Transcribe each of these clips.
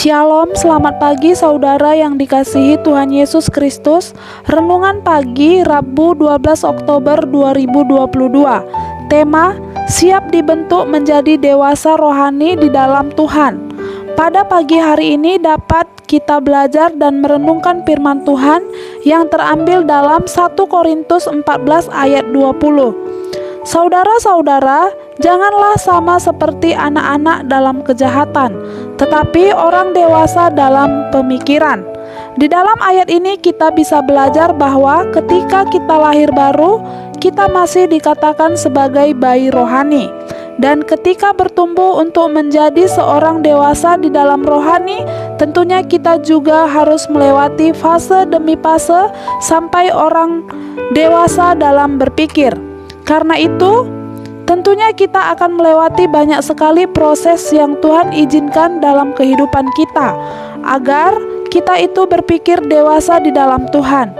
Shalom, selamat pagi saudara yang dikasihi Tuhan Yesus Kristus. Renungan pagi Rabu 12 Oktober 2022. Tema, siap dibentuk menjadi dewasa rohani di dalam Tuhan. Pada pagi hari ini dapat kita belajar dan merenungkan firman Tuhan yang terambil dalam 1 Korintus 14 ayat 20. Saudara-saudara, janganlah sama seperti anak-anak dalam kejahatan, tetapi orang dewasa dalam pemikiran. Di dalam ayat ini kita bisa belajar bahwa ketika kita lahir baru, kita masih dikatakan sebagai bayi rohani. Dan ketika bertumbuh untuk menjadi seorang dewasa di dalam rohani, tentunya kita juga harus melewati fase demi fase sampai orang dewasa dalam berpikir. Karena itu, tentunya kita akan melewati banyak sekali proses yang Tuhan izinkan dalam kehidupan kita, agar kita itu berpikir dewasa di dalam Tuhan.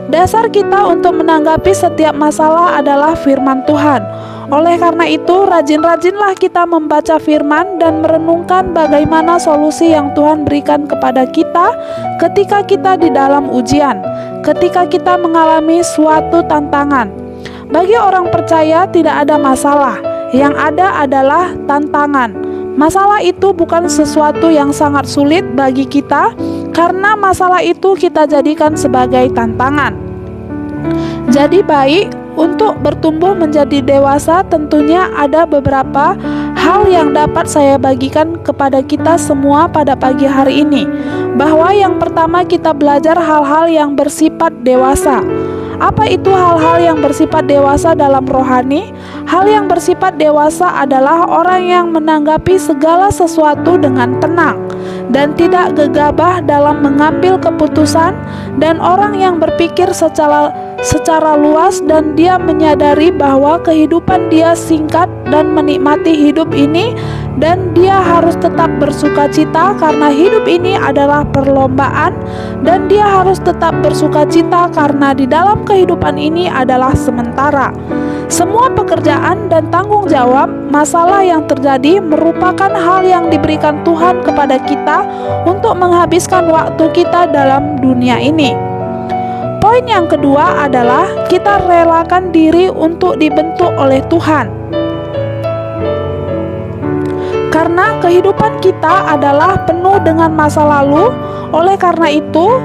Dasar kita untuk menanggapi setiap masalah adalah firman Tuhan. Oleh karena itu, rajin-rajinlah kita membaca firman dan merenungkan bagaimana solusi yang Tuhan berikan kepada kita ketika kita di dalam ujian, ketika kita mengalami suatu tantangan. Bagi orang percaya tidak ada masalah, yang ada adalah tantangan. Masalah itu bukan sesuatu yang sangat sulit bagi kita, karena masalah itu kita jadikan sebagai tantangan. Jadi baik, untuk bertumbuh menjadi dewasa tentunya ada beberapa hal yang dapat saya bagikan kepada kita semua pada pagi hari ini. Bahwa yang pertama kita belajar hal-hal yang bersifat dewasa. Apa itu hal-hal yang bersifat dewasa dalam rohani? Hal yang bersifat dewasa adalah orang yang menanggapi segala sesuatu dengan tenang dan tidak gegabah dalam mengambil keputusan, dan orang yang berpikir secara luas dan dia menyadari bahwa kehidupan dia singkat dan menikmati hidup ini, dan dia harus tetap bersukacita karena hidup ini adalah perlombaan, dan dia harus tetap bersukacita karena di dalam kehidupan ini adalah sementara. Semua pekerjaan dan tanggung jawab masalah yang terjadi merupakan hal yang diberikan Tuhan kepada kita untuk menghabiskan waktu kita dalam dunia ini. Poin yang kedua adalah kita relakan diri untuk dibentuk oleh Tuhan. Karena kehidupan kita adalah penuh dengan masa lalu, oleh karena itu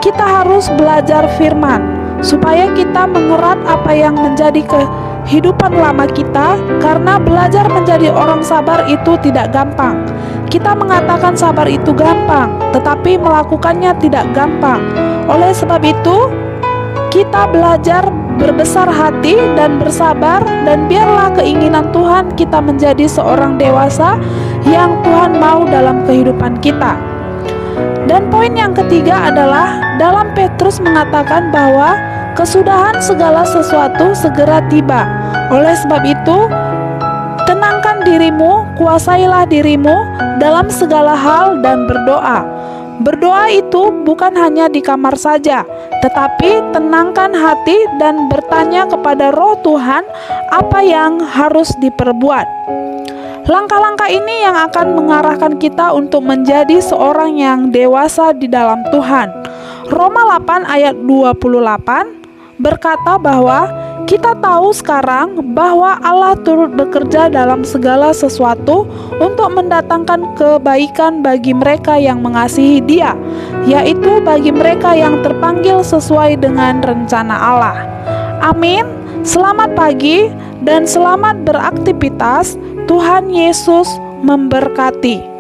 kita harus belajar firman supaya kita mengerat apa yang menjadi kehidupan lama kita, karena belajar menjadi orang sabar itu tidak gampang. Kita mengatakan sabar itu gampang, tetapi melakukannya tidak gampang. Oleh sebab itu, kita belajar berbesar hati dan bersabar, dan biarlah keinginan Tuhan kita menjadi seorang dewasa yang Tuhan mau dalam kehidupan kita. Dan poin yang ketiga adalah dalam Petrus mengatakan bahwa kesudahan segala sesuatu segera tiba. Oleh sebab itu, tenangkan dirimu, kuasailah dirimu dalam segala hal dan berdoa. Berdoa itu bukan hanya di kamar saja, tetapi tenangkan hati dan bertanya kepada Roh Tuhan apa yang harus diperbuat. Langkah-langkah ini yang akan mengarahkan kita untuk menjadi seorang yang dewasa di dalam Tuhan. Roma 8 ayat 28 berkata bahwa kita tahu sekarang bahwa Allah turut bekerja dalam segala sesuatu untuk mendatangkan kebaikan bagi mereka yang mengasihi Dia, yaitu bagi mereka yang terpanggil sesuai dengan rencana Allah. Amin. Selamat pagi dan selamat beraktivitas. Tuhan Yesus memberkati.